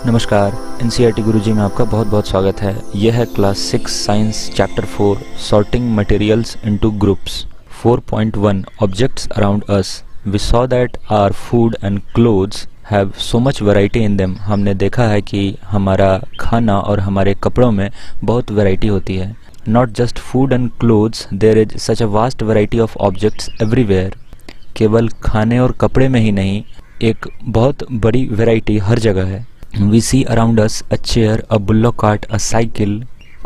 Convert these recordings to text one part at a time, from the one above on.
नमस्कार, एनसीईआरटी गुरुजी में आपका बहुत बहुत स्वागत है। यह है class 6 science chapter 4 sorting materials into groups 4.1 objects around us. We saw that our food and clothes have so much variety in them. हमने देखा है कि हमारा खाना और हमारे कपड़ों में बहुत वैरायटी होती है। Not just food and clothes, there is such a vast variety of objects everywhere. केवल खाने और कपड़े में ही नहीं, एक बहुत बड़ी वैरायटी हर जगह है। We see around us a chair, a bullock cart, a cycle,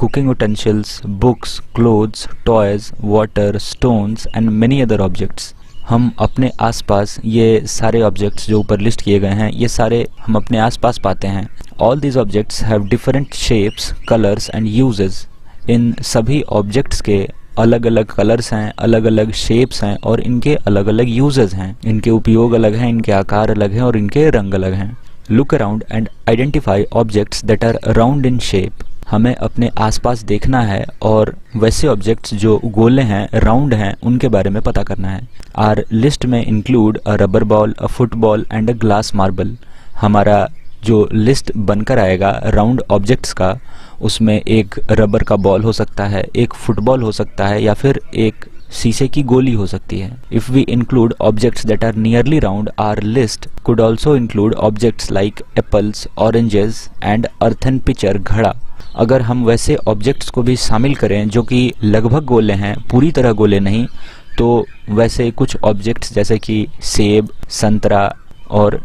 cooking utensils, books, clothes, toys, water, stones and many other objects. हम अपने आसपास ये सारे ऑब्जेक्ट्स जो ऊपर लिस्ट किए गए हैं, ये सारे हम अपने आसपास पाते हैं। All these objects have different shapes, colors and uses. इन सभी ऑब्जेक्ट्स के अलग अलग कलर्स हैं, अलग अलग शेप्स हैं और इनके अलग अलग यूजेस हैं। इनके उपयोग अलग हैं, इनके आकार अलग हैं और इनके रंग अलग हैं। Look around and identify objects that are round in shape. हमें अपने आसपास देखना है और वैसे ऑब्जेक्ट्स जो गोले हैं, राउंड हैं, उनके बारे में पता करना है। Our list में include a rubber ball, a football and a glass marble. हमारा जो लिस्ट बनकर आएगा राउंड ऑब्जेक्ट्स का, उसमें एक रबर का बॉल हो सकता है, एक फुटबॉल हो सकता है या फिर एक शीशे की गोली हो सकती है। If we include objects that are nearly round, our list could also include objects like apples, oranges and earthen pitcher घड़ा। अगर हम वैसे ऑब्जेक्ट्स को भी शामिल करें जो कि लगभग गोले हैं, पूरी तरह गोले नहीं, तो वैसे कुछ ऑब्जेक्ट्स जैसे कि सेब, संतरा और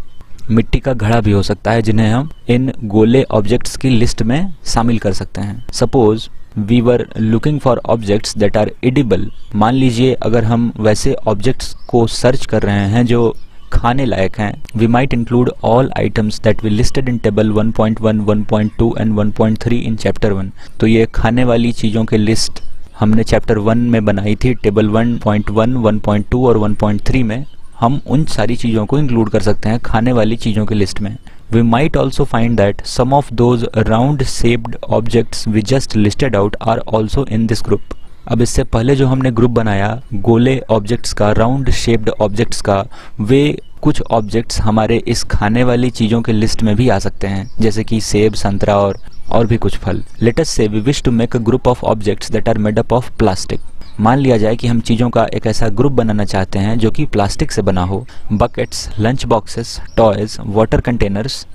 मिट्टी का घड़ा भी हो सकता है, जिन्हें हम इन गोले ऑब्जेक्ट्स की लिस्ट में शामिल कर सकते हैं। Suppose we were looking for objects that are edible. मान लीजिए अगर हम वैसे ऑब्जेक्ट्स को सर्च कर रहे हैं जो खाने लायक हैं। We might include all items that we listed in table 1.1, 1.2 and 1.3 in chapter 1। तो ये खाने वाली चीज़ों के लिस्ट हमने चैप्टर 1 में बनाई थी। टेबल 1.1, 1.2 और 1.3 में हम उन सारी चीज़ों को इंक्लूड कर सकते हैं खाने वाली चीज़ों की लिस्ट में। We might also find that some of those round-shaped objects we just listed out are also in this group. अब इससे पहले जो हमने ग्रुप बनाया गोले ऑब्जेक्ट्स का, राउंड शेप्ड ऑब्जेक्ट्स का, वे कुछ ऑब्जेक्ट्स हमारे इस खाने वाली चीज़ों के लिस्ट में भी आ सकते हैं, जैसे कि सेब, संतरा और भी कुछ फल। Let us say we wish to make a group of objects that are made up of plastic. मान लिया जाए कि हम चीज़ों का एक ऐसा ग्रुप बनाना चाहते हैं जो कि प्लास्टिक से बना हो। Buckets, lunch boxes, toys, water containers,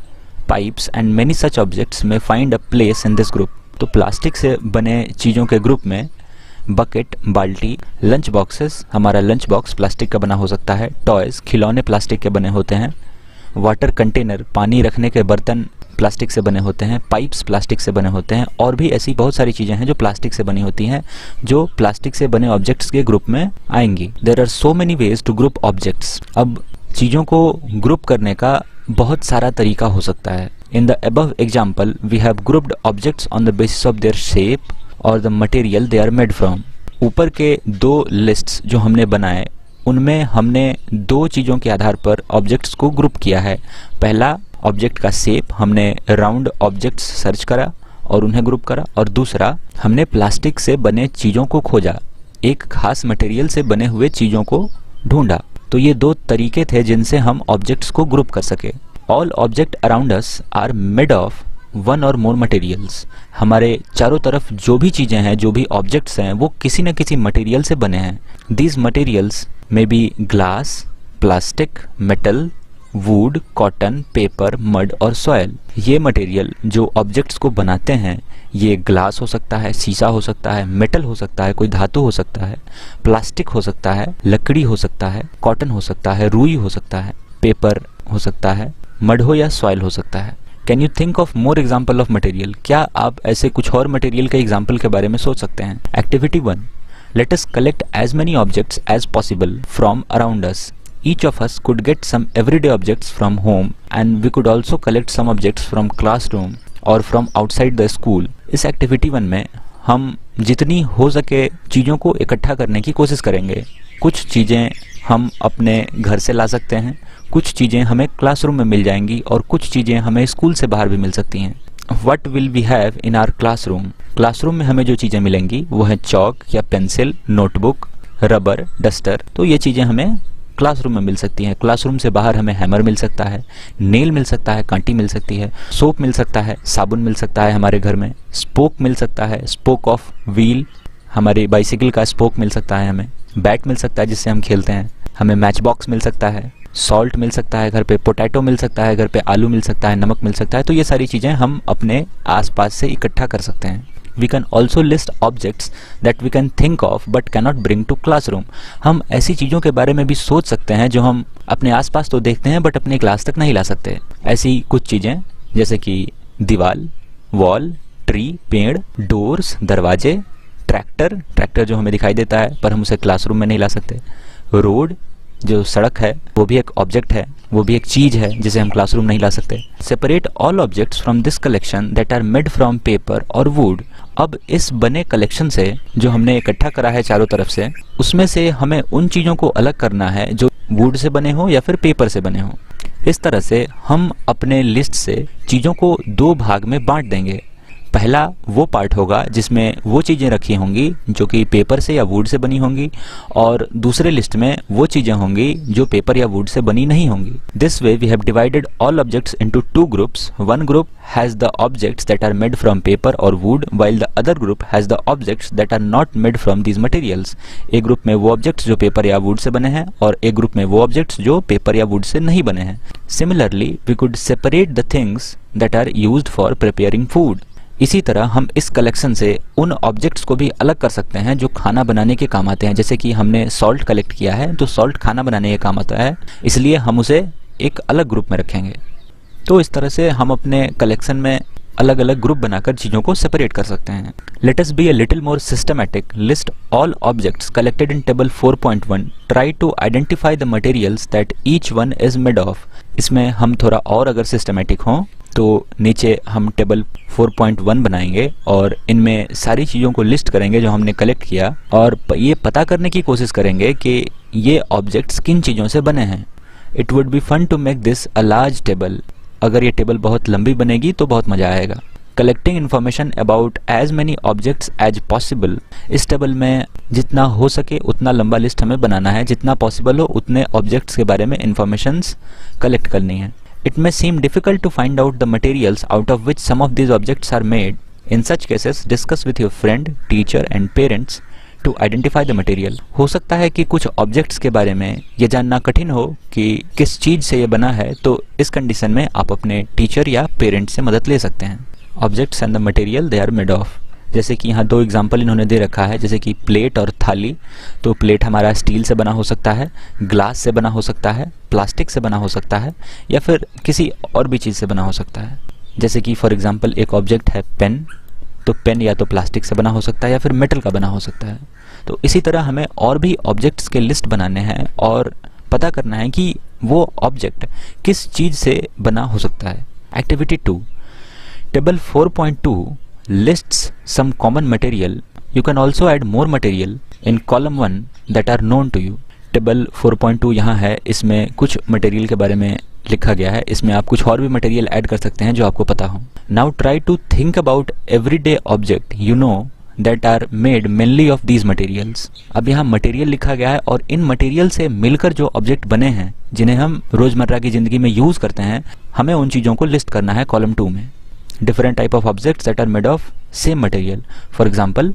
pipes and many such objects में find a place in this group. तो प्लास्टिक से बने चीज़ों के ग्रुप में बकेट, बाल्टी, लंच बॉक्सेस, हमारा लंच बॉक्स प्लास्टिक का बना हो सकता है। टॉयज, खिलौने प्लास्टिक के बने होते हैं। वाटर कंटेनर, पानी रखने के बर्तन प्लास्टिक से बने होते हैं। पाइप्स प्लास्टिक से बने होते हैं और भी ऐसी बहुत सारी चीज़ें हैं जो प्लास्टिक से बनी होती हैं, जो प्लास्टिक से बने ऑब्जेक्ट्स के ग्रुप में आएंगी। There are so many ways to group objects. अब चीज़ों को ग्रुप करने का बहुत सारा तरीका हो सकता है। In the above example we have grouped objects on the basis of their shape और the material they are made from. ऊपर के दो लिस्ट्स जो हमने बनाए, उनमें हमने दो चीज़ों के आधार पर ऑब्जेक्ट्स को ग्रुप किया है। पहला, ऑब्जेक्ट का शेप, हमने राउंड ऑब्जेक्ट्स सर्च करा और उन्हें ग्रुप करा, और दूसरा हमने प्लास्टिक से बने चीज़ों को खोजा, एक खास मटेरियल से बने हुए चीज़ों को ढूंढा। तो ये दो तरीके थे जिनसे हम ऑब्जेक्ट्स को ग्रुप कर सके। All object around us are made of one or more materials. हमारे चारों तरफ जो भी चीज़ें हैं, जो भी ऑब्जेक्ट्स हैं, वो किसी न किसी मटेरियल से बने हैं। These materials may be glass, plastic, metal, would, cotton, paper, mud और सॉयल। ये मटेरियल जो ऑब्जेक्ट्स को बनाते हैं, ये ग्लास हो सकता है, शीशा हो सकता है, मेटल हो सकता है, कोई धातु हो सकता है, प्लास्टिक हो सकता है, लकड़ी हो सकता है, कॉटन हो सकता है, रुई हो सकता है, पेपर हो सकता है, मड हो या सॉयल हो सकता है। Can you think of more example of material? क्या आप ऐसे कुछ और मटेरियल के एग्जाम्पल के बारे में सोच सकते हैं? Activity 1, let us collect as many objects as possible from around us. Each of us could get some everyday objects from home and we could also collect some objects from classroom or from outside the school. इस activity 1 में हम जितनी हो सके चीज़ों को इकट्ठा करने की कोशिश करेंगे। कुछ चीज़ें हम अपने घर से ला सकते हैं, कुछ चीज़ें हमें क्लासरूम में मिल जाएंगी और कुछ चीज़ें हमें स्कूल से बाहर भी मिल सकती हैं। What will we have in our classroom? Classroom में हमें जो चीज़ें मिलेंगी वो है चॉक या पेंसिल, नोटबुक, रबर, डस्टर। तो ये चीज़ें हमें क्लासरूम में मिल सकती हैं। क्लासरूम से बाहर हमें हैमर मिल सकता है, नेल मिल सकता है, कांटी मिल सकती है, सोप मिल सकता है, साबुन मिल सकता है हमारे घर में, स्पोक मिल सकता है, स्पोक ऑफ व्हील, हमारी बाइसिकल का स्पोक मिल सकता है, हमें बैट मिल सकता है जिससे हम खेलते हैं, हमें मैच बॉक्स मिल सकता है, सॉल्ट मिल सकता है घर पे, पोटैटो मिल सकता है घर पे, आलू मिल सकता है, नमक मिल सकता है। तो ये सारी चीज़ें हम अपने आसपास से इकट्ठा कर सकते हैं। We can also list objects that we can think of but cannot bring to classroom. हम ऐसी चीज़ों के बारे में भी सोच सकते हैं जो हम अपने आसपास तो देखते हैं बट अपने क्लास तक नहीं ला सकते। ऐसी कुछ चीज़ें जैसे कि दीवार, वॉल, ट्री, पेड़, डोर्स, दरवाजे, ट्रैक्टर जो हमें दिखाई देता है पर हम उसे क्लासरूम में नहीं ला सकते, रोड जो सड़क है वो भी एक ऑब्जेक्ट है, वो भी एक चीज है जिसे हम क्लासरूम नहीं ला सकते। Separate all objects from this collection that are made from paper और वुड। अब इस बने कलेक्शन से जो हमने इकट्ठा करा है चारों तरफ से, उसमें से हमें उन चीजों को अलग करना है जो वुड से बने हो या फिर पेपर से बने हो। इस तरह से हम अपने लिस्ट से चीजों को दो भाग में बांट देंगे। पहला वो पार्ट होगा जिसमें वो चीज़ें रखी होंगी जो कि पेपर से या वुड से बनी होंगी, और दूसरे लिस्ट में वो चीज़ें होंगी जो पेपर या वुड से बनी नहीं होंगी। This way we have divided all objects into two groups. One group has the objects that are made from paper और wood, while the other group has the objects that are not made from these materials. एक group में वो objects जो paper या would say बने हैं और एक ग्रुप में वो ऑब्जेक्ट्स जो पेपर या वुड से नहीं बने हैं। Similarly we could separate the things that are used for preparing food. इसी तरह हम इस कलेक्शन से उन ऑब्जेक्ट्स को भी अलग कर सकते हैं जो खाना बनाने के काम आते हैं। जैसे कि हमने सॉल्ट कलेक्ट किया है तो सॉल्ट खाना बनाने के काम आता है, इसलिए हम उसे एक अलग ग्रुप में रखेंगे। तो इस तरह से हम अपने कलेक्शन में अलग अलग ग्रुप बनाकर चीज़ों को सेपरेट कर सकते हैं। Let us be a little more systematic. List all objects collected in table 4.1। Try to identify the materials that each one is made of. इसमें हम थोड़ा और अगर सिस्टमैटिक हों तो नीचे हम टेबल 4.1 बनाएंगे और इनमें सारी चीज़ों को लिस्ट करेंगे जो हमने कलेक्ट किया, और ये पता करने की कोशिश करेंगे कि ये ऑब्जेक्ट्स किन चीज़ों से बने हैं। It would be fun to make this a large table. अगर ये टेबल बहुत लंबी बनेगी तो बहुत मज़ा आएगा। Collecting information about as many objects as possible. इस टेबल में जितना हो सके उतना लंबा लिस्ट हमें बनाना है, जितना पॉसिबल हो उतने ऑब्जेक्ट्स के बारे में इंफॉर्मेशंस कलेक्ट करनी है। It may seem difficult to find out the materials out of which some of these objects are made. In such cases, discuss with your friend, teacher and parents to identify the material. हो सकता है कि कुछ objects के बारे में ये जानना कठिन हो कि किस चीज़ से ये बना है, तो इस कंडीशन में आप अपने टीचर या पेरेंट से मदद ले सकते हैं। Objects and the material they are made of. जैसे कि यहाँ दो एग्जाम्पल इन्होंने दे रखा है, जैसे कि प्लेट और थाली। तो प्लेट हमारा स्टील से बना हो सकता है, ग्लास से बना हो सकता है, प्लास्टिक से बना हो सकता है, या फिर किसी और भी चीज़ से बना हो सकता है। जैसे कि फॉर एग्जांपल एक ऑब्जेक्ट है पेन, तो पेन या तो प्लास्टिक से बना हो सकता है या फिर मेटल का बना हो सकता है। तो इसी तरह हमें और भी ऑब्जेक्ट्स के लिस्ट बनाने हैं और पता करना है कि वो ऑब्जेक्ट किस चीज़ से बना हो सकता है। Activity 2, table 4.2 lists some common material. You can also add more material in column 1 that are known to you. Table 4.2 यहाँ है, इसमें कुछ मटेरियल के बारे में लिखा गया है। इसमें आप कुछ और भी मटेरियल ऐड कर सकते हैं जो आपको पता हो। Now try to think about everyday object you know that are made mainly of these materials. अब यहाँ मटेरियल लिखा गया है और इन मटेरियल से मिलकर जो ऑब्जेक्ट बने हैं जिन्हें हम रोजमर्रा की जिंदगी में यूज करते हैं, हमें उन चीज़ों को लिस्ट करना है कॉलम 2 में। Different type of objects that are made of same material. For example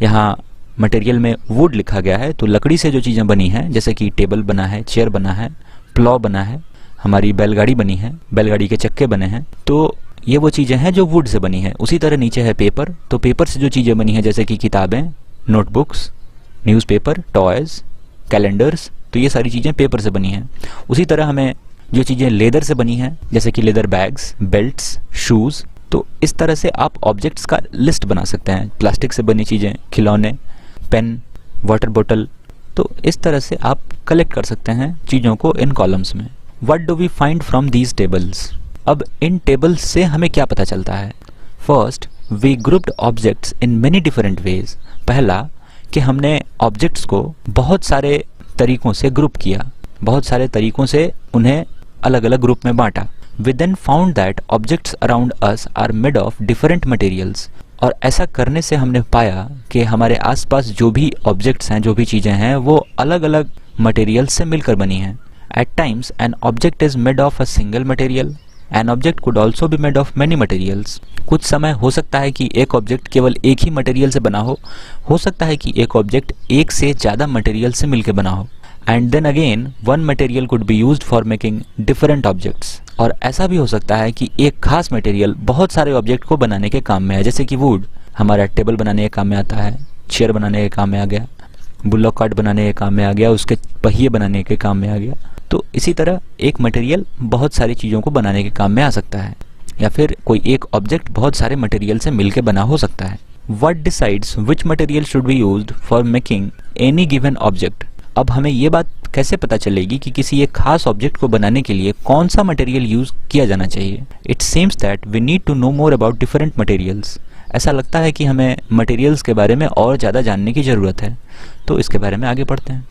यहाँ मटेरियल में वुड लिखा गया है, तो लकड़ी से जो चीज़ें बनी हैं जैसे कि टेबल बना है, चेयर बना है, प्लॉ बना है, हमारी बैलगाड़ी बनी है, बैलगाड़ी के चक्के बने हैं, तो ये वो चीज़ें हैं जो वुड से बनी है। उसी तरह नीचे है पेपर, तो पेपर से जो चीज़ें बनी हैं जैसे कि किताबें, नोटबुक्स, न्यूज़पेपर, टॉयज़, कैलेंडर्स, तो ये सारी चीज़ें पेपर से बनी हैं। उसी तरह हमें जो चीज़ें लेदर से बनी हैं जैसे कि लेदर बैग्स, बेल्ट्स, शूज़, तो इस तरह से आप ऑब्जेक्ट्स का लिस्ट बना सकते हैं। प्लास्टिक से बनी चीज़ें, खिलौने, पेन, वाटर बोतल, तो इस तरह से आप कलेक्ट कर सकते हैं चीज़ों को इन कॉलम्स में। What do we find from these tables? अब इन टेबल्स से हमें क्या पता चलता है? First, we grouped objects in many different ways. पहला कि हमने ऑब्जेक्ट्स को बहुत सारे तरीकों से ग्रुप किया, बहुत सारे तरीकों से उन्हें अलग अलग ग्रुप में बांटा। We then found that objects around us are made of different materials. और ऐसा करने से हमने पाया कि हमारे आसपास जो भी ऑब्जेक्ट्स हैं, जो भी चीज़ें हैं, वो अलग अलग मटेरियल से मिलकर बनी है। At times an object is made of a single material, an object could also be made of many materials. कुछ समय हो सकता है कि एक ऑब्जेक्ट केवल एक ही मटेरियल से बना हो सकता है कि एक ऑब्जेक्ट एक से ज़्यादा मटेरियल से मिलकर बना हो। And then again one material could be used for making different objects. और ऐसा भी हो सकता है कि एक खास मटेरियल बहुत सारे ऑब्जेक्ट को बनाने के काम में है, जैसे कि वुड हमारा टेबल बनाने के काम में आता है, चेयर बनाने के काम में आ गया, बुल्लॉक कार्ट बनाने के काम में आ गया, उसके पहिए बनाने के काम में आ गया। तो इसी तरह एक मटेरियल बहुत सारी चीज़ों को बनाने के काम में आ सकता है, या फिर कोई एक ऑब्जेक्ट बहुत सारे मटेरियल से मिलकर बना हो सकता है। What decides which material should be used for making any given object? अब हमें ये बात कैसे पता चलेगी कि किसी एक खास ऑब्जेक्ट को बनाने के लिए कौन सा मटेरियल यूज किया जाना चाहिए? It seems that we need to know more about different materials. ऐसा लगता है कि हमें मटेरियल्स के बारे में और ज़्यादा जानने की ज़रूरत है, तो इसके बारे में आगे पढ़ते हैं।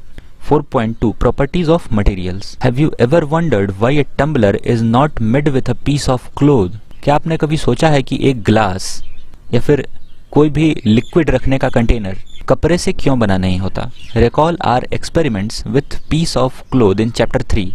4.2 Properties of Materials. Have you ever wondered why a tumbler is not made with a piece of cloth? क्या आपने कभी सोचा है कि एक ग्लास या फिर कोई भी लिक्विड रखने का कंटेनर कपड़े से क्यों बना नहीं होता? Recall our experiments with piece of cloth in chapter 3.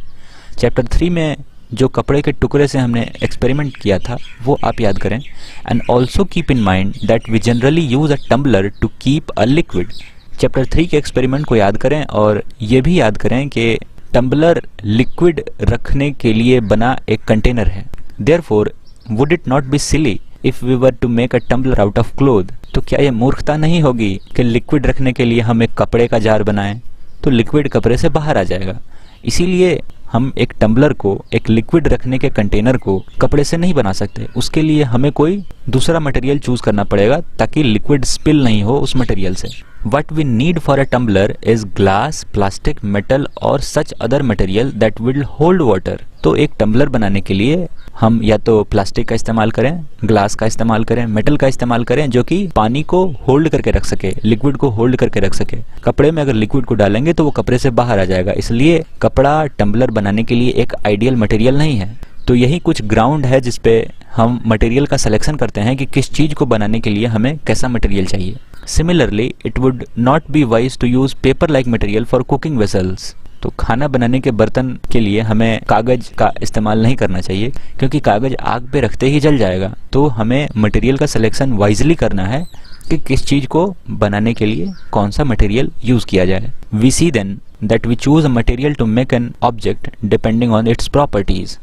Chapter 3 में जो कपड़े के टुकड़े से हमने एक्सपेरिमेंट किया था वो आप याद करें। And also keep in mind that we generally use a tumbler to keep a liquid. Chapter 3 के एक्सपेरिमेंट को याद करें और ये भी याद करें कि टम्बलर लिक्विड रखने के लिए बना एक कंटेनर है। Therefore would it not be silly if we were to make a tumbler out of cloth? तो क्या ये मूर्खता नहीं होगी कि लिक्विड रखने के लिए हम एक कपड़े का जार बनाएं? तो लिक्विड कपड़े से बाहर आ जाएगा। इसीलिए हम एक टम्बलर को, एक लिक्विड रखने के कंटेनर को कपड़े से नहीं बना सकते। उसके लिए हमें कोई दूसरा मटेरियल चूज करना पड़ेगा ताकि लिक्विड स्पिल नहीं हो उस मटेरियल से। What we need for a tumbler is glass, plastic, metal और such other material that will hold water. तो एक टम्बलर बनाने के लिए हम या तो प्लास्टिक का इस्तेमाल करें, ग्लास का इस्तेमाल करें, मेटल का इस्तेमाल करें जो कि पानी को होल्ड करके रख सके, लिक्विड को होल्ड करके रख सके। कपड़े में अगर लिक्विड को डालेंगे तो वो कपड़े से बाहर आ जाएगा, इसलिए कपड़ा टम्बलर बनाने के लिए एक आइडियल मटेरियल नहीं है। तो यही कुछ ग्राउंड है जिसपे हम मटेरियल का सिलेक्शन करते हैं कि किस चीज़ को बनाने के लिए हमें कैसा मटेरियल चाहिए। Similarly, it would not be wise to use paper-like material for cooking vessels. तो खाना बनाने के बर्तन के लिए हमें कागज का इस्तेमाल नहीं करना चाहिए क्योंकि कागज आग पे रखते ही जल जाएगा। तो हमें मटेरियल का सिलेक्शन वाइजली करना है कि किस चीज़ को बनाने के लिए कौन सा मटेरियल यूज़ किया जाए। We see then that we choose a material to make an object depending on its properties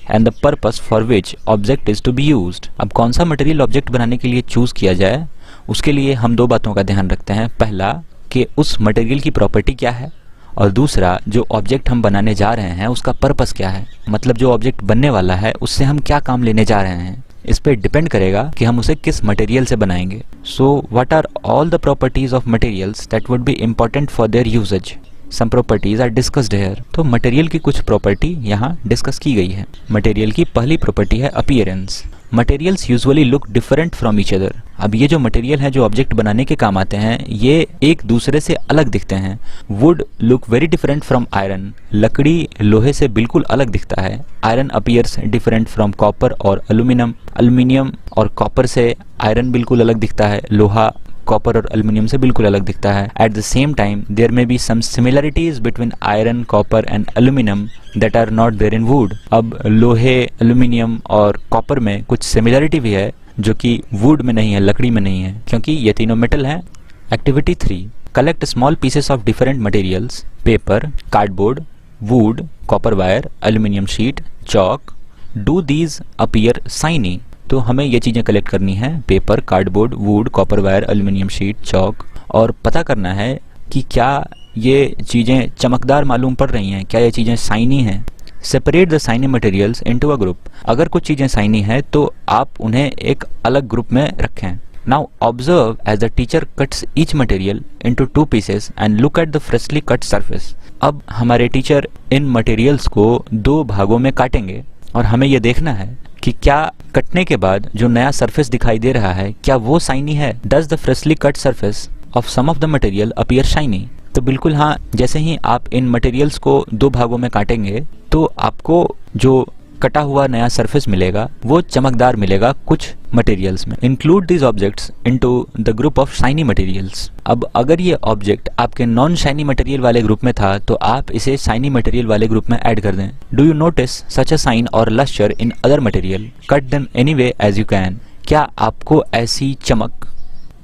and the purpose for which object is to be used. अब कौन सा मटेरियल ऑब्जेक्ट बनाने के लिए चूज़ किया जाए उसके लिए हम दो बातों का ध्यान रखते हैं। पहला कि उस मटेरियल की प्रॉपर्टी क्या है, और दूसरा जो ऑब्जेक्ट हम बनाने जा रहे हैं उसका पर्पस क्या है, मतलब जो ऑब्जेक्ट बनने वाला है उससे हम क्या काम लेने जा रहे हैं। इस पे डिपेंड करेगा कि हम उसे किस मटेरियल से बनाएंगे। So what are all the properties of materials that would be important for their uses? Some properties are discussed here. तो मटेरियल की कुछ प्रॉपर्टी यहाँ डिस्कस की गई है। मटेरियल की पहली प्रॉपर्टी है appearance. Materials usually look different from each other. अब ये जो मटेरियल है जो ऑब्जेक्ट बनाने के काम आते हैं ये एक दूसरे से अलग दिखते हैं। Would look very different from iron. लकड़ी लोहे से बिल्कुल अलग दिखता है। Iron appears different from copper और एल्यूमिनियम। एल्यूमिनियम और कॉपर से आयरन बिल्कुल अलग दिखता है। लोहा कॉपर और एल्यूमिनियम से बिल्कुल अलग दिखता है। At the same time there may be some similarities between iron, copper and aluminium that are not there in wood. अब लोहे, एल्यूमिनियम और कॉपर में कुछ सिमिलरिटी भी है जो कि वुड में नहीं है, लकड़ी में नहीं है, क्योंकि ये तीनों मेटल हैं। Activity 3, collect small pieces of different materials, paper, cardboard, would, copper wire, aluminium sheet, chalk. Do these appear shiny? तो हमें ये चीज़ें कलेक्ट करनी है, paper, cardboard, would, copper wire, aluminium sheet, chalk, और पता करना है कि क्या ये चीज़ें चमकदार मालूम पड़ रही हैं, क्या ये चीज़ें शाइनी हैं। Separate the shiny materials into a group. अगर कुछ चीज़ें शाइनी हैं तो आप उन्हें एक अलग ग्रुप में रखें। Now observe as the teacher cuts each material into 2 pieces and look at the freshly cut surface. अब हमारे टीचर इन मटेरियल्स को 2 भागों में काटेंगे और हमें ये देखना है कि क्या कटने के बाद जो नया सरफेस दिखाई दे रहा है क्या वो शाइनी है। Does the freshly cut surface of some of the material appear shiny? तो बिल्कुल हाँ, जैसे ही आप इन मटेरियल्स को 2 भागों में काटेंगे तो आपको जो कटा हुआ नया सरफेस मिलेगा वो चमकदार मिलेगा कुछ मटेरियल्स में। Include these objects into the group of shiny materials. अब अगर ये ऑब्जेक्ट आपके नॉन शाइनी मटेरियल वाले ग्रुप में था तो आप इसे शाइनी मटेरियल वाले ग्रुप में ऐड कर दें। Do you notice such a shine और lustre in other material? Cut them anyway as you can. क्या आपको ऐसी चमक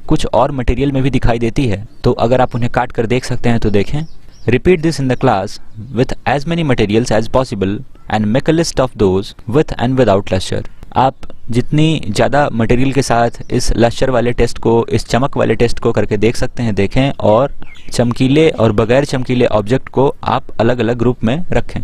कुछ और मटेरियल में भी दिखाई देती है? तो अगर आप उन्हें काट कर देख सकते हैं तो देखें। Repeat this in the class with as many materials as possible and make a list of those with and without luster। आप जितनी ज़्यादा मटेरियल के साथ इस लस्टर वाले टेस्ट को, इस चमक वाले टेस्ट को करके देख सकते हैं देखें, और चमकीले और बगैर चमकीले ऑब्जेक्ट को आप अलग अलग ग्रुप में रखें।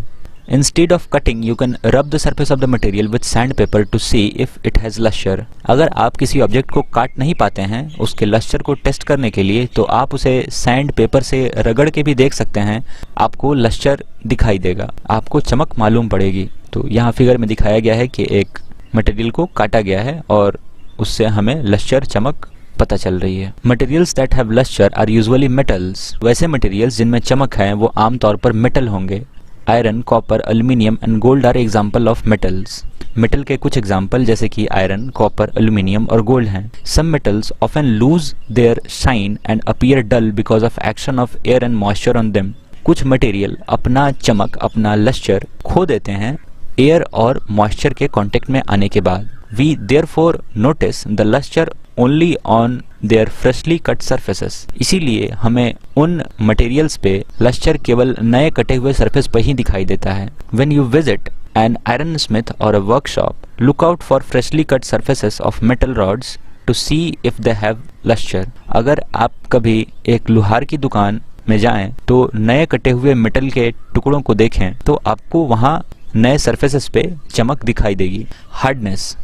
Instead of cutting, you can rub the surface of the material with sandpaper to see if it has luster। अगर आप किसी ऑब्जेक्ट को काट नहीं पाते हैं उसके लस्टर को टेस्ट करने के लिए तो आप उसे सैंड पेपर से रगड़ के भी देख सकते हैं, आपको लस्टर दिखाई देगा, आपको चमक मालूम पड़ेगी। तो यहाँ फिगर में दिखाया गया है कि एक मटेरियल को काटा गया है और उससे हमें लस्टर चमक पता चल रही है। Materials that have lustre are usually metals. वैसे मटेरियल्स जिनमें चमक है वो आमतौर पर मेटल होंगे। Iron, copper, aluminium and gold are example of metals. Metal के कुछ एग्जाम्पल जैसे कि आयरन, कॉपर, एल्यूमिनियम और गोल्ड हैं। Some metals often lose their shine and appear dull because of action of air and moisture on them. कुछ material अपना चमक, अपना लस्टर खो देते हैं एयर और मॉइस्चर के कांटेक्ट में आने के बाद। We therefore notice the lustre only on their freshly cut surfaces. इसीलिए हमें उन मटेरियल्स पे लस्टर केवल नए कटे हुए सरफेस पर ही दिखाई देता है। When you visit an ironsmith or a workshop, look out for freshly cut surfaces of metal rods to see if they have luster। अगर आप कभी एक लोहार की दुकान में जाएं तो नए कटे हुए मेटल के टुकड़ों को देखें तो आपको वहां नए सरफेसेस पे चमक दिखाई देगी। हार्डनेस,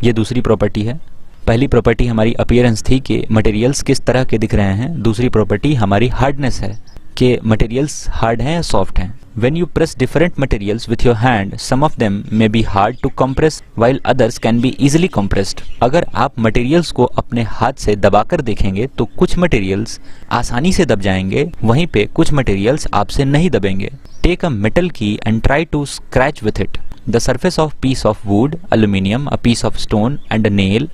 ये दूसरी प्रॉपर्टी है। पहली प्रॉपर्टी हमारी अपीयरेंस थी कि मटेरियल्स किस तरह के दिख रहे हैं, दूसरी प्रॉपर्टी हमारी हार्डनेस है कि मटेरियल्स हार्ड हैं या सॉफ्ट हैं। When you press different materials with your hand, some of them may be hard to compress while others can be easily compressed। अगर आप मटेरियल्स को अपने हाथ से दबाकर देखेंगे तो कुछ मटेरियल्स आसानी से दब जाएंगे, वहीं पे कुछ मटेरियल्स आपसे नहीं दबेंगे। Take a metal key and try to scratch with it। The surface of piece of wood, aluminium, a piece of stone and a nail,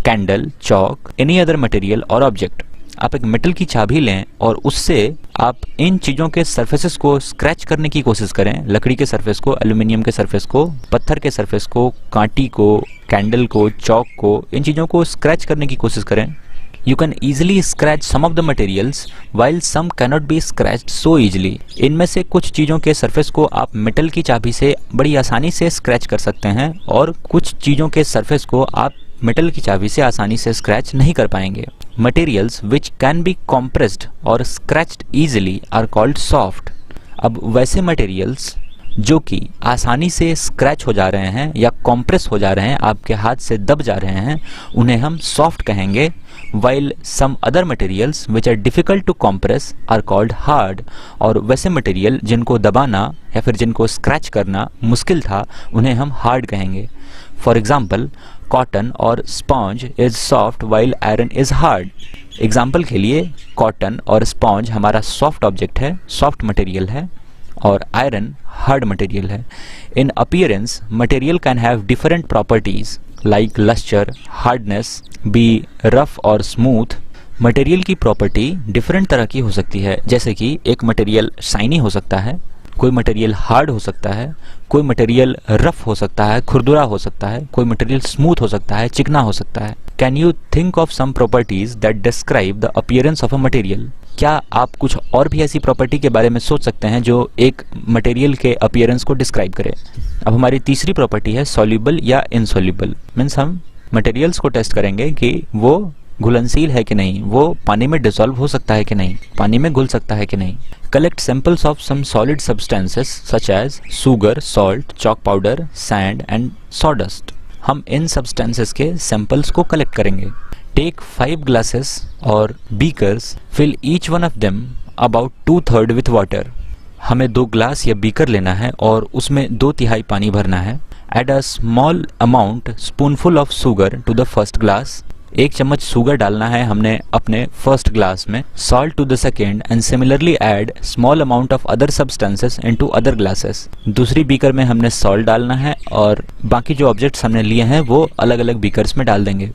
candle, Chowk, any other material और ऑब्जेक्ट। आप एक metal की चाबी लें और उससे आप इन चीज़ों के सरफेसेस को स्क्रैच करने की कोशिश करें। लकड़ी के सरफेस को, एल्यूमिनियम के सरफेस को, पत्थर के सरफेस को, कांटी को, कैंडल को, चौक को, इन चीज़ों को स्क्रैच करने की कोशिश करें। You can easily scratch some of the materials while some cannot be scratched so easily। इनमें से कुछ चीज़ों के सरफेस को आप मेटल की चाबी से बड़ी आसानी से स्क्रैच कर सकते हैं और कुछ चीज़ों के सरफेस को आप मेटल की चाबी से आसानी से स्क्रैच नहीं कर पाएंगे। Materials which can be compressed और scratched easily are called soft. अब वैसे मटेरियल्स जो कि आसानी से स्क्रैच हो जा रहे हैं या कॉम्प्रेस हो जा रहे हैं, आपके हाथ से दब जा रहे हैं, उन्हें हम सॉफ्ट कहेंगे। While some other materials which are difficult to compress are called hard. और वैसे मटेरियल जिनको दबाना या फिर जिनको स्क्रैच करना मुश्किल था उन्हें हम हार्ड कहेंगे। फॉर एग्जाम्पल, कॉटन और sponge is soft while iron is hard. Example के लिए कॉटन और स्पॉन्ज हमारा सॉफ्ट ऑब्जेक्ट है, सॉफ्ट मटेरियल है, और आयरन हार्ड मटेरियल है। In appearance material can have different properties like lustre, hardness, be rough or smooth. Material की property different तरह की हो सकती है, जैसे कि एक मटेरियल शाइनी हो सकता है, कोई मटेरियल हार्ड हो सकता है, कोई मटेरियल रफ हो सकता है, खुरदुरा हो सकता है, कोई मटेरियल स्मूथ हो सकता है, चिकना हो सकता है। Can you think of some properties that describe the appearance of a material? क्या आप कुछ और भी ऐसी प्रॉपर्टी के बारे में सोच सकते हैं जो एक मटेरियल के अपीयरेंस को डिस्क्राइब करे? अब हमारी तीसरी प्रॉपर्टी है सॉल्युबल या इनसॉल्युबल। मीन्स हम मटेरियल्स को टेस्ट करेंगे कि वो घुलनशील है कि नहीं, वो पानी में डिसॉल्व हो सकता है कि नहीं, पानी में घुल सकता है कि नहीं। Collect samples of some solid substances such as sugar, salt, chalk powder, sand and sawdust. हम इन सब्सटेंसेस के सैंपल्स को कलेक्ट करेंगे। Take 5 glasses or beakers, fill each one of them about 2/3 with water. हमें 2 ग्लास या beaker लेना है और उसमें 2/3 पानी भरना है। Add a small amount spoonful of sugar to the first glass, 1 चम्मच शुगर डालना है हमने अपने फर्स्ट ग्लास में, salt to the second and similarly add small amount of other substances into other glasses. दूसरी बीकर में हमने सॉल्ट डालना है और बाकी जो ऑब्जेक्ट्स हमने लिए हैं वो अलग अलग बीकर्स में डाल देंगे।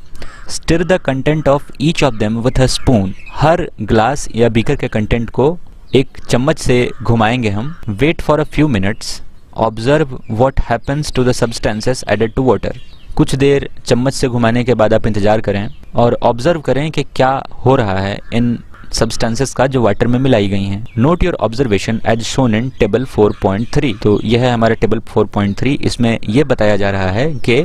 Stir the content of each of them with a spoon. हर ग्लास या बीकर के कंटेंट को एक चम्मच से घुमाएंगे हम। Wait for a few minutes, observe what happens to the substances added to water. कुछ देर चम्मच से घुमाने के बाद आप इंतजार करें और ऑब्जर्व करें कि क्या हो रहा है इन सब्सटेंसेस का जो वाटर में मिलाई गई हैं। Note your observation as shown in table 4.3। तो यह है हमारा टेबल 4.3। इसमें यह बताया जा रहा है कि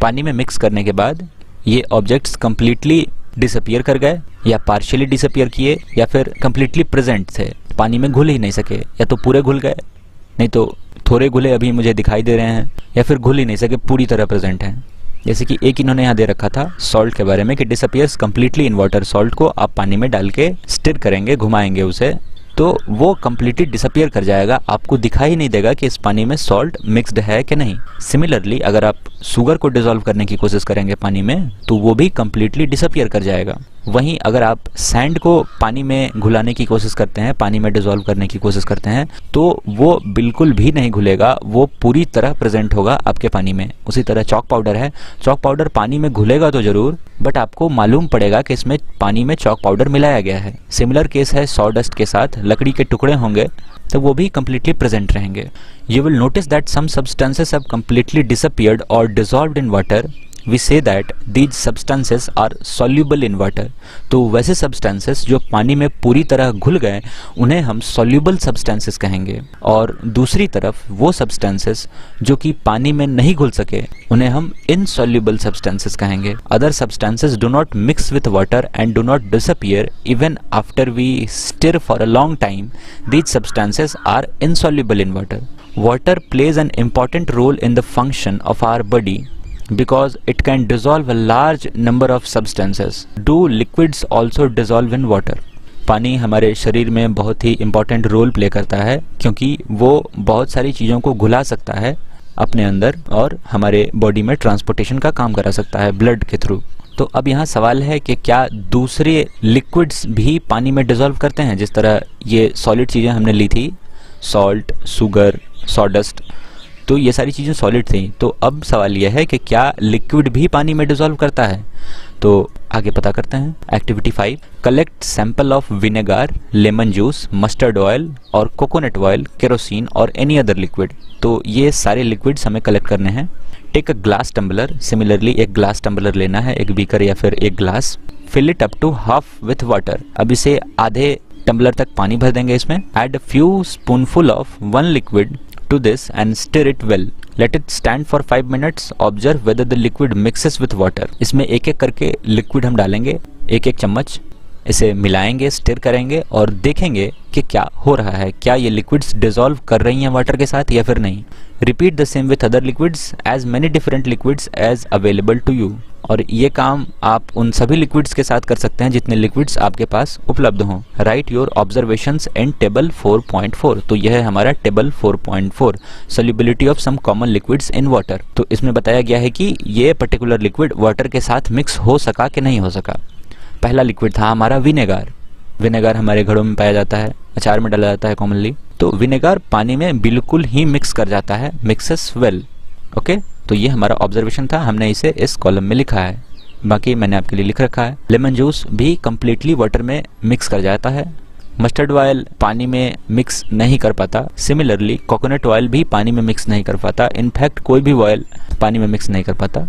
पानी में मिक्स करने के बाद ये ऑब्जेक्ट्स कंप्लीटली डिसअपियर कर गए या पार्शियली डिसअपियर किए या फिर कंप्लीटली प्रेजेंट थे, पानी में घुल ही नहीं सके, या तो पूरे घुल गए, नहीं तो थोड़े घुले अभी मुझे दिखाई दे रहे हैं, या फिर घुल ही नहीं सके, पूरी तरह प्रेजेंट हैं। जैसे कि एक इन्होंने यहाँ दे रखा था सॉल्ट के बारे में कि disappears completely in water. Salt को आप पानी में डाल के स्टिर करेंगे, घुमाएंगे उसे, तो वो कंप्लीटली डिसअपियर कर जाएगा, आपको दिखाई नहीं देगा कि इस पानी में सॉल्ट मिक्स्ड है कि नहीं। सिमिलरली अगर आप शुगर को डिसॉल्व करने की कोशिश करेंगे पानी में तो वो भी कंप्लीटली डिसअपियर कर जाएगा। वहीं अगर आप सैंड को पानी में घुलाने की कोशिश करते हैं, पानी में डिसॉल्व करने की कोशिश करते हैं, तो वो बिल्कुल भी नहीं घुलेगा, वो पूरी तरह प्रेजेंट होगा आपके पानी में। उसी तरह चॉक पाउडर है, चॉक पाउडर पानी में घुलेगा तो जरूर, बट आपको मालूम पड़ेगा कि इसमें पानी में चॉक पाउडर मिलाया गया है। सिमिलर केस है सॉडस्ट के साथ, लकड़ी के टुकड़े होंगे तो वो भी completely प्रेजेंट रहेंगे। You will notice that some substances have completely disappeared or dissolved in water. We say that these substances are soluble in water. तो वैसे substances जो पानी में पूरी तरह घुल गए उन्हें हम soluble substances कहेंगे, और दूसरी तरफ वो substances जो कि पानी में नहीं घुल सके उन्हें हम insoluble substances कहेंगे। Other substances do not mix with water and do not disappear even after we stir for a long time. These substances are insoluble in water. Water plays an important role in the function of our body because it can dissolve a large number of substances. Do liquids also dissolve in water? पानी हमारे शरीर में बहुत ही important role play करता है क्योंकि वो बहुत सारी चीज़ों को घुला सकता है अपने अंदर और हमारे बॉडी में ट्रांसपोर्टेशन का काम करा सकता है ब्लड के थ्रू। तो अब यहाँ सवाल है कि क्या दूसरे लिक्विड्स भी पानी में डिसॉल्व करते हैं? जिस तरह ये सॉलिड चीज़ें हमने ली थी, सॉल्ट, शुगर, सॉडस्ट, तो ये सारी चीज़ें सॉलिड थी। तो अब सवाल यह है कि क्या लिक्विड भी पानी में डिसॉल्व करता है? तो आगे पता करते हैं। Activity 5, collect sample of vinegar, lemon juice, mustard oil or coconut oil, kerosene or any other liquid. तो ये सारे लिक्विड्स हमें कलेक्ट करने हैं। Take a glass tumbler, similarly एक ग्लास टम्बलर लेना है, एक बीकर या फिर एक glass. Fill it up to half with water, अब इसे आधे टम्बलर तक पानी भर देंगे इसमें। Add a few spoonful of one liquid to this and stir it well. Let it stand for 5 minutes. Observe whether the liquid mixes with water. इसमें एक एक करके लिक्विड हम डालेंगे, एक एक चम्मच, इसे मिलाएंगे, स्टिर करेंगे और देखेंगे कि क्या हो रहा है, क्या ये लिक्विड्स डिसॉल्व कर रही हैं वाटर के साथ या फिर नहीं। Repeat the same with other liquids, as many different liquids as available to you. और ये काम आप उन सभी लिक्विड्स के साथ कर सकते हैं जितने लिक्विड्स आपके पास उपलब्ध हों। Write your observations in table 4.4। तो यह है हमारा table 4.4, solubility of some common liquids in water. तो इसमें बताया गया है कि ये पर्टिकुलर लिक्विड वाटर के साथ मिक्स हो सका कि नहीं हो सका। पहला लिक्विड था हमारा विनेगर। विनेगर हमारे घरों में पाया जाता है, अचार में डाला जाता है कॉमनली। तो विनेगर पानी में बिल्कुल ही मिक्स कर जाता है, मिक्सेस वेल। ओके, तो ये हमारा ऑब्जर्वेशन था, हमने इसे इस कॉलम में लिखा है, बाकी मैंने आपके लिए लिख रखा है। लेमन जूस भी कंप्लीटली वाटर में मिक्स कर जाता है। मस्टर्ड ऑयल पानी में मिक्स नहीं कर पाता। सिमिलरली कोकोनट ऑयल भी पानी में मिक्स नहीं कर पाता, इनफैक्ट कोई भी ऑयल पानी में मिक्स नहीं कर पाता।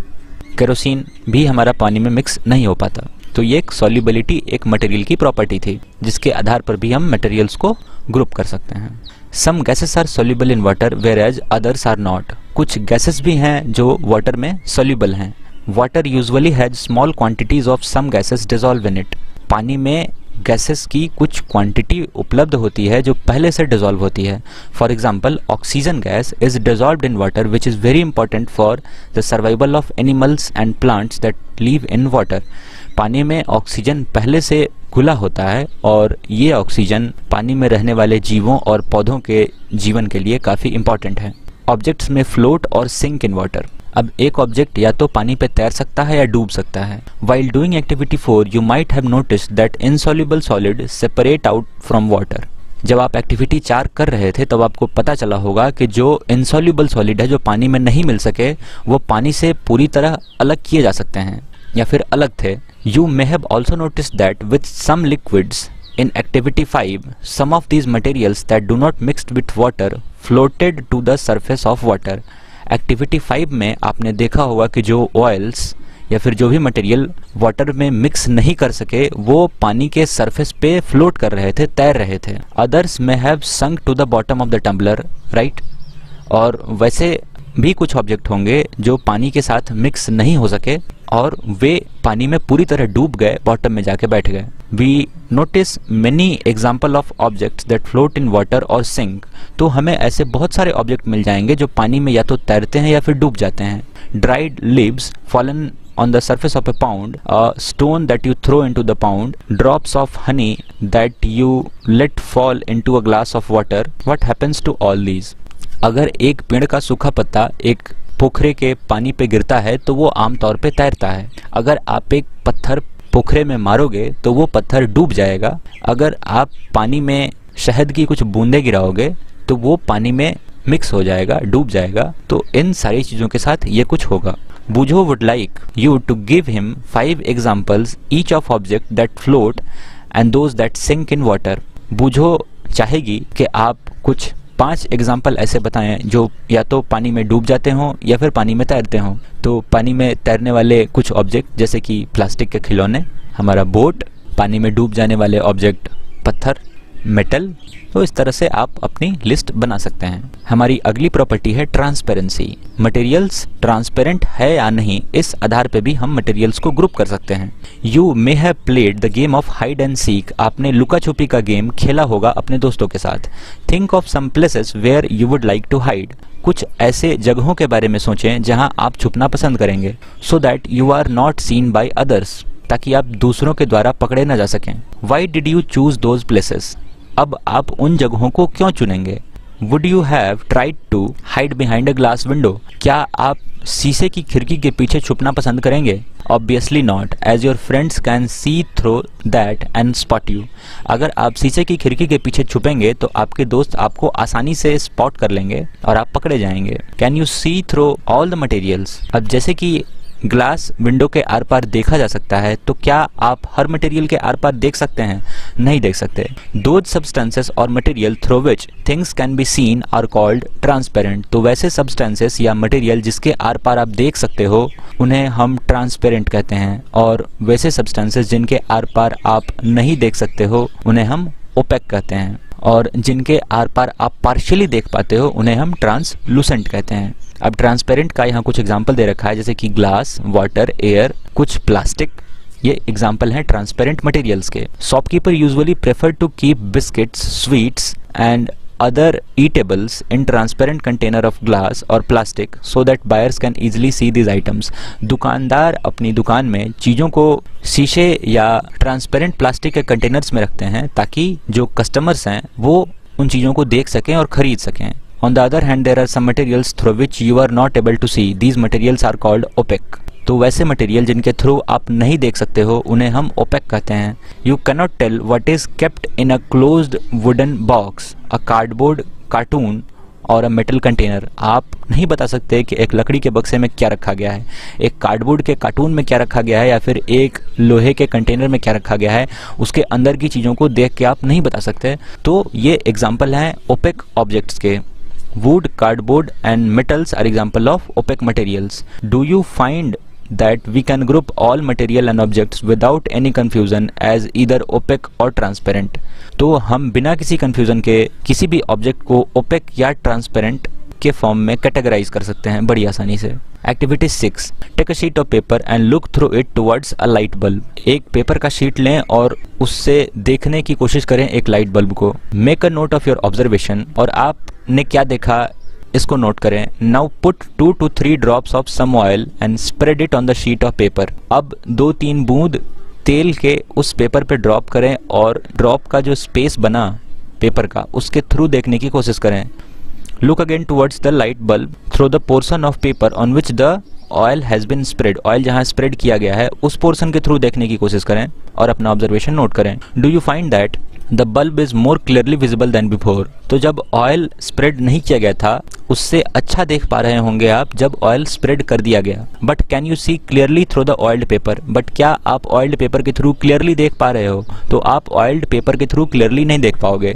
केरोसिन भी हमारा पानी में मिक्स नहीं हो पाता। तो ये एक सॉल्युबिलिटी, एक मटेरियल की प्रॉपर्टी थी जिसके आधार पर भी हम मटेरियल्स को ग्रुप कर सकते हैं। Some gases are soluble in water whereas others are not. कुछ गैसेस भी हैं जो वाटर में सॉल्युबल हैं। Water usually has small quantities of some gases dissolve in it. पानी में गैसेस की कुछ क्वांटिटी उपलब्ध होती है जो पहले से डिसॉल्व होती है। For example, oxygen gas is dissolved in water which is very important for the survival of animals and plants that live in water. पानी में ऑक्सीजन पहले से घुला होता है और ये ऑक्सीजन पानी में रहने वाले जीवों और पौधों के जीवन के लिए काफ़ी इंपॉर्टेंट है। ऑब्जेक्ट्स में फ्लोट और सिंक इन वाटर। अब एक ऑब्जेक्ट या तो पानी पे तैर सकता है या डूब सकता है। While doing activity 4, you might have noticed that insoluble solid separate out from water. जब आप एक्टिविटी 4 कर रहे थे तब आपको पता चला होगा कि जो इनसॉल्युबल सॉलिड है, जो पानी में नहीं मिल सके, वो पानी से पूरी तरह अलग किए जा सकते हैं या फिर अलग थे। You may have also noticed that with some liquids in activity 5, some of these materials that do not mix with water floated to the surface of water. Activity 5 में आपने देखा होगा कि जो ऑयल्स या फिर जो भी मटेरियल वाटर में मिक्स नहीं कर सके वो पानी के सरफेस पे फ्लोट कर रहे थे, तैर रहे थे। Others may have sunk to the bottom of the tumbler, right. और वैसे भी कुछ ऑब्जेक्ट होंगे जो पानी के साथ मिक्स नहीं हो सके और वे पानी में पूरी तरह डूब गए, बॉटम में जाके बैठ गए। We notice many example of objects that float in water or sink. तो हमें ऐसे बहुत सारे ऑब्जेक्ट मिल जाएंगे जो पानी में या तो तैरते हैं या फिर डूब जाते हैं। Dried leaves fallen on the surface of a pond, a stone that you throw into the pond, drops of honey that you let fall into a glass of water. What happens to all these? अगर एक पेड़ का सूखा पत्ता एक पोखरे के पानी पे गिरता है तो वो आमतौर पे तैरता है। अगर आप एक पत्थर पोखरे में मारोगे तो वो पत्थर डूब जाएगा। अगर आप पानी में शहद की कुछ बूंदे गिराओगे तो वो पानी में मिक्स हो जाएगा, डूब जाएगा। तो इन सारी चीज़ों के साथ ये कुछ होगा। Bujo would like you to give him 5 examples each of objects that float and those that sink in water. Bujo चाहेगी कि आप कुछ 5 एग्जाम्पल ऐसे बताएं जो या तो पानी में डूब जाते हों या फिर पानी में तैरते हों। तो पानी में तैरने वाले कुछ ऑब्जेक्ट जैसे कि प्लास्टिक के खिलौने, हमारा बोट, पानी में डूब जाने वाले ऑब्जेक्ट पत्थर, मेटल। तो इस तरह से आप अपनी लिस्ट बना सकते हैं। हमारी अगली प्रॉपर्टी है ट्रांसपेरेंसी। मटेरियल्स ट्रांसपेरेंट है या नहीं, इस आधार पे भी हम मटेरियल्स को ग्रुप कर सकते हैं। You may have played the game of hide and seek. आपने लुका छुपी का गेम खेला होगा अपने दोस्तों के साथ। Think of some places where you would like to hide. कुछ ऐसे जगहों के बारे में सोचें जहां आप छुपना पसंद करेंगे, so that you are not seen by others, ताकि आप दूसरों के द्वारा पकड़े न जा सकें। Why did you choose those places. अब आप उन जगहों को क्यों चुनेंगे। Would you have tried to hide behind a glass window. क्या आप शीशे की खिड़की के पीछे छुपना पसंद करेंगे। Obviously not, as your friends can see through that and spot you. अगर आप शीशे की खिड़की के पीछे छुपेंगे तो आपके दोस्त आपको आसानी से स्पॉट कर लेंगे और आप पकड़े जाएंगे। Can you see through all the materials. अब जैसे कि ग्लास विंडो के आर पार देखा जा सकता है, तो क्या आप हर मटेरियल के आर पार देख सकते हैं। नहीं देख सकते। Those substances or material through which things can be seen are called transparent. तो वैसे सब्सटेंसेस या मटेरियल जिसके आर पार आप देख सकते हो उन्हें हम ट्रांसपेरेंट कहते हैं, और वैसे सब्सटेंसेस जिनके आर पार आप नहीं देख सकते हो उन्हें हम ओपेक कहते हैं, और जिनके आर पार आप पार्शियली देख पाते हो उन्हें हम ट्रांसलूसेंट कहते हैं। अब ट्रांसपेरेंट का यहाँ कुछ एग्जाम्पल दे रखा है, जैसे कि ग्लास, वाटर, एयर, कुछ प्लास्टिक। ये एग्जाम्पल हैं ट्रांसपेरेंट मटेरियल्स के। Shopkeeper usually prefer to keep biscuits, sweets and other eatables in transparent container of glass or plastic so that buyers can easily see these items. दुकानदार अपनी दुकान में चीज़ों को शीशे या ट्रांसपेरेंट प्लास्टिक के कंटेनर्स में रखते हैं ताकि जो कस्टमर्स हैं वो उन चीज़ों को देख सकें और ख़रीद सकें। On the other hand, there are some materials through which you are not able to see. These materials are called opaque. तो वैसे मटेरियल जिनके थ्रू आप नहीं देख सकते हो उन्हें हम ओपेक कहते हैं। You cannot tell what is kept in a closed wooden box, a cardboard, carton और अ मेटल कंटेनर। आप नहीं बता सकते कि एक लकड़ी के बक्से में क्या रखा गया है, एक कार्डबोर्ड के कार्टून में क्या रखा गया है, या फिर एक लोहे के कंटेनर में क्या रखा गया है। उसके अंदर की चीज़ों को देख के आप नहीं बता सकते। तो ये एग्जाम्पल हैं ओपेक ऑब्जेक्ट्स के। Wood, cardboard and metals are example of opaque materials. Do you find that we can group all material and objects without any confusion as either opaque or transparent? तो हम बिना किसी confusion के किसी भी object को opaque या transparent के फॉर्म में कैटेगराइज कर सकते हैं बड़ी आसानी से। Activity 6, take a sheet of paper and look through it towards a light bulb. एक पेपर का शीट लें और उससे देखने की कोशिश करें एक लाइट बल्ब को। Make a note of your observation, और आपने क्या देखा इसको नोट करें। Now put 2 to 3 drops of some oil and spread it on the sheet of paper. अब 2-3 बूंद तेल के उस पेपर पे ड्रॉप करें और ड्रॉप का जो स्पेस बना पेपर का उसके थ्रू देखने की कोशिश करें। Look again towards the light bulb through the portion of paper on which the oil has been spread. Oil जहां स्प्रेड किया गया है उस पोर्शन के थ्रू देखने की कोशिश करें और अपना ऑब्जर्वेशन नोट करें। Do you find that the bulb is more clearly visible than before. तो जब ऑयल स्प्रेड नहीं किया गया था उससे अच्छा देख पा रहे होंगे आप जब ऑयल स्प्रेड कर दिया गया। But can you see clearly through the oiled paper. But क्या आप ऑयल्ड पेपर के थ्रू क्लियरली देख पा रहे हो? तो आप ऑयल्ड पेपर के थ्रू क्लियरली नहीं देख पाओगे।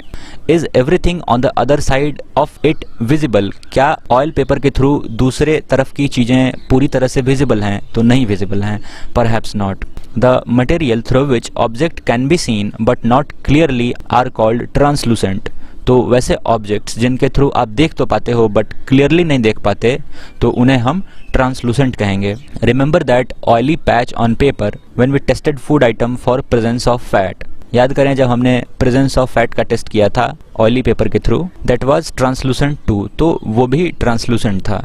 Is everything on the other side of it visible. क्या ऑयल पेपर के थ्रू दूसरे तरफ की चीजें पूरी तरह से विजिबल हैं? तो नहीं विजिबल हैं। Perhaps not. The material through which object can be seen but not clearly are called translucent. तो वैसे ऑब्जेक्ट्स जिनके थ्रू आप देख तो पाते हो बट क्लियरली नहीं देख पाते तो उन्हें हम ट्रांसलूसेंट कहेंगे। Remember that oily patch on paper when we tested food item for presence of fat. याद करें जब हमने प्रेजेंस ऑफ फैट का टेस्ट किया था ऑयली पेपर के through, that was translucent too, तो वो भी ट्रांसलूसेंट था।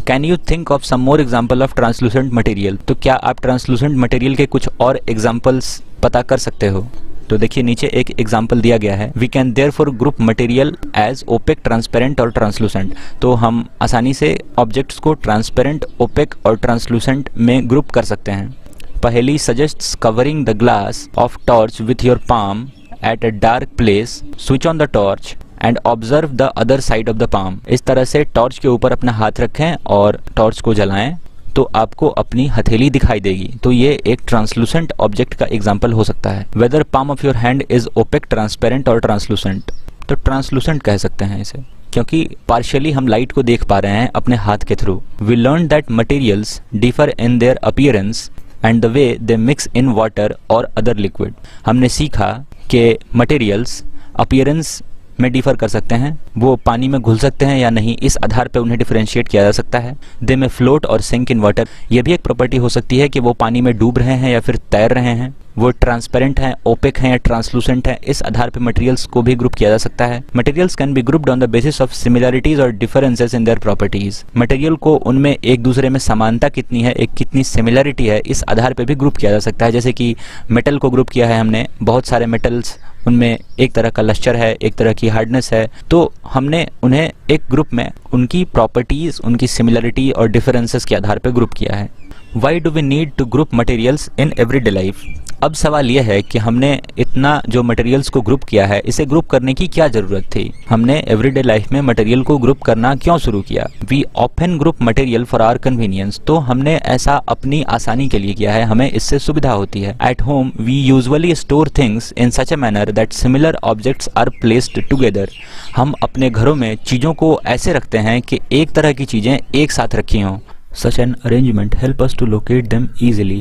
Can you think of some more example of translucent material. तो क्या आप ट्रांसलूसेंट मटेरियल के कुछ और एग्जाम्पल्स पता कर सकते हो? तो देखिए नीचे एक एग्जाम्पल दिया गया है। We can therefore group material as opaque, transparent और ट्रांसलूसेंट। तो हम आसानी से ऑब्जेक्ट्स को ट्रांसपेरेंट, ओपेक और ट्रांसलूसेंट में ग्रुप कर सकते हैं। Paheli suggests covering the glass of torch with your palm at a dark place, switch on the torch and observe the other side of the palm. इस तरह से टॉर्च के ऊपर अपना हाथ रखें और टॉर्च को जलाएं तो आपको अपनी हथेली दिखाई देगी। तो ये एक ट्रांसलूसेंट ऑब्जेक्ट का एग्जाम्पल हो सकता है। Whether palm of your hand is opaque, transparent और ट्रांसलूसेंट। तो ट्रांसलूसेंट कह सकते हैं इसे क्योंकि पार्शियली हम लाइट को देख पा रहे हैं अपने हाथ के through. We learn that materials differ in their appearance and the way they mix in water और अदर लिक्विड। हमने सीखा कि मटेरियल्स अपीयरेंस में डिफर कर सकते हैं, वो पानी में घुल सकते हैं या नहीं, इस आधार पर उन्हें डिफरेंशिएट किया जा सकता है। दे में फ्लोट और सिंक इन वाटर, ये भी एक प्रॉपर्टी हो सकती है कि वो पानी में डूब रहे हैं या फिर तैर रहे हैं। वो ट्रांसपेरेंट हैं, ओपेक हैं या ट्रांसलूसेंट हैं, इस आधार पर मटेरियल्स को भी ग्रुप किया जा सकता है। Materials can be grouped on the basis of similarities और differences in their properties. Material को उनमें एक दूसरे में समानता कितनी है, एक कितनी सिमिलरिटी है, इस आधार पर भी ग्रुप किया जा सकता है। जैसे कि मेटल को ग्रुप किया है हमने, बहुत सारे मेटल्स, उनमें एक तरह का लस्टर है, एक तरह की हार्डनेस है, तो हमने उन्हें एक ग्रुप में उनकी प्रॉपर्टीज, उनकी सिमिलरिटी और डिफरेंसेस के आधार पर ग्रुप किया है। Why do we need to group materials in everyday life? अब सवाल यह है कि हमने इतना जो मटेरियल्स को ग्रुप किया है इसे ग्रुप करने की क्या जरूरत थी? हमने एवरीडे लाइफ में मटेरियल को ग्रुप करना क्यों शुरू किया? We often group material for our convenience. तो हमने ऐसा अपनी आसानी के लिए किया है, हमें इससे सुविधा होती है। At home we usually store things in such a manner that similar objects are placed together. हम अपने घरों में चीज़ों को ऐसे रखते हैं कि एक तरह की चीज़ें एक साथ रखी हों। Such an arrangement help us to locate them easily।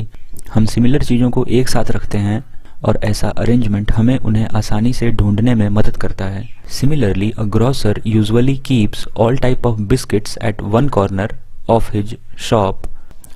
हम सिमिलर चीज़ों को एक साथ रखते हैं और ऐसा अरेंजमेंट हमें उन्हें आसानी से ढूंढने में मदद करता है। Similarly, a grocer usually keeps all type of biscuits at one corner of his shop,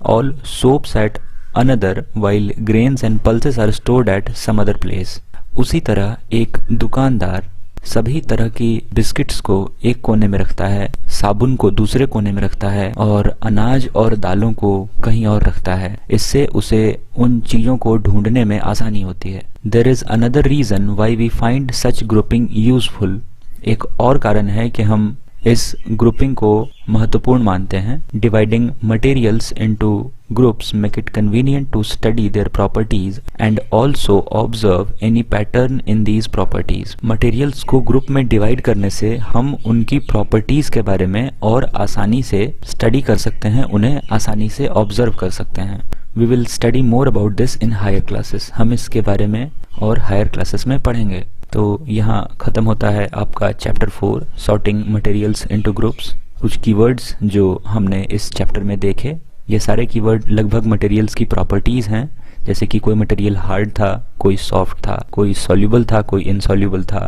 all soaps at another, while grains and pulses are stored at some other place। उसी तरह एक दुकानदार सभी तरह की बिस्किट्स को एक कोने में रखता है, साबुन को दूसरे कोने में रखता है और अनाज और दालों को कहीं और रखता है। इससे उसे उन चीज़ों को ढूंढने में आसानी होती है। There is another reason why we find such grouping useful. एक और कारण है कि हम इस ग्रुपिंग को महत्वपूर्ण मानते हैं। Dividing materials into groups make it convenient to study their properties and also observe any pattern in these properties. Materials को ग्रुप में डिवाइड करने से हम उनकी प्रॉपर्टीज के बारे में और आसानी से स्टडी कर सकते हैं, उन्हें आसानी से ऑब्जर्व कर सकते हैं। We will study more about this in higher classes. हम इसके बारे में और हायर क्लासेस में पढ़ेंगे। तो यहाँ ख़त्म होता है आपका chapter 4 sorting materials into groups. कुछ कीवर्ड्स जो हमने इस चैप्टर में देखे, ये सारे कीवर्ड लगभग मटेरियल्स की प्रॉपर्टीज़ हैं। जैसे कि कोई मटेरियल हार्ड था, कोई सॉफ्ट था, कोई सॉल्युबल था, कोई इनसॉल्युबल था,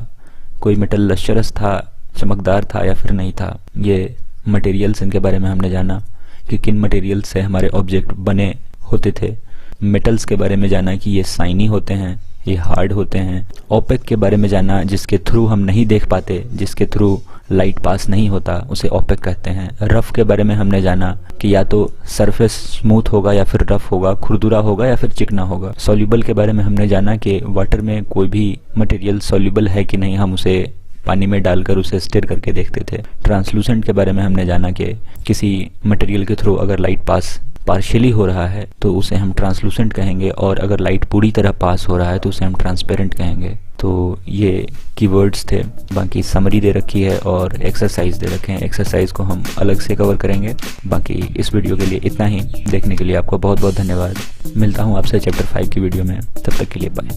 कोई मेटल लश्चरस था, चमकदार था या फिर नहीं था। ये मटेरियल्स, इनके बारे में हमने जाना कि किन मटेरियल से हमारे ऑब्जेक्ट बने होते थे। मेटल्स के बारे में जाना कि ये शाइनी होते हैं, ये हार्ड होते हैं। ओपेक के बारे में जाना जिसके थ्रू हम नहीं देख पाते, जिसके थ्रू लाइट पास नहीं होता, उसे ओपेक कहते हैं। रफ के बारे में हमने जाना कि या तो सरफेस स्मूथ होगा या फिर रफ होगा, खुरदुरा होगा या फिर चिकना होगा। सॉल्युबल के बारे में हमने जाना कि वाटर में कोई भी मटेरियल सॉल्युबल है कि नहीं, हम उसे पानी में डालकर उसे स्टिर करके देखते थे। ट्रांसलूसेंट के बारे में हमने जाना कि किसी मटेरियल के थ्रू अगर लाइट पास पार्शियली हो रहा है तो उसे हम ट्रांसलूसेंट कहेंगे, और अगर लाइट पूरी तरह पास हो रहा है तो उसे हम ट्रांसपेरेंट कहेंगे। तो ये कीवर्ड्स थे। बाकी समरी दे रखी है और एक्सरसाइज दे रखे हैं। एक्सरसाइज को हम अलग से कवर करेंगे। बाकी इस वीडियो के लिए इतना ही। देखने के लिए आपको बहुत बहुत धन्यवाद। मिलता हूँ आपसे चैप्टर 5 की वीडियो में। तब तक के लिए बाय।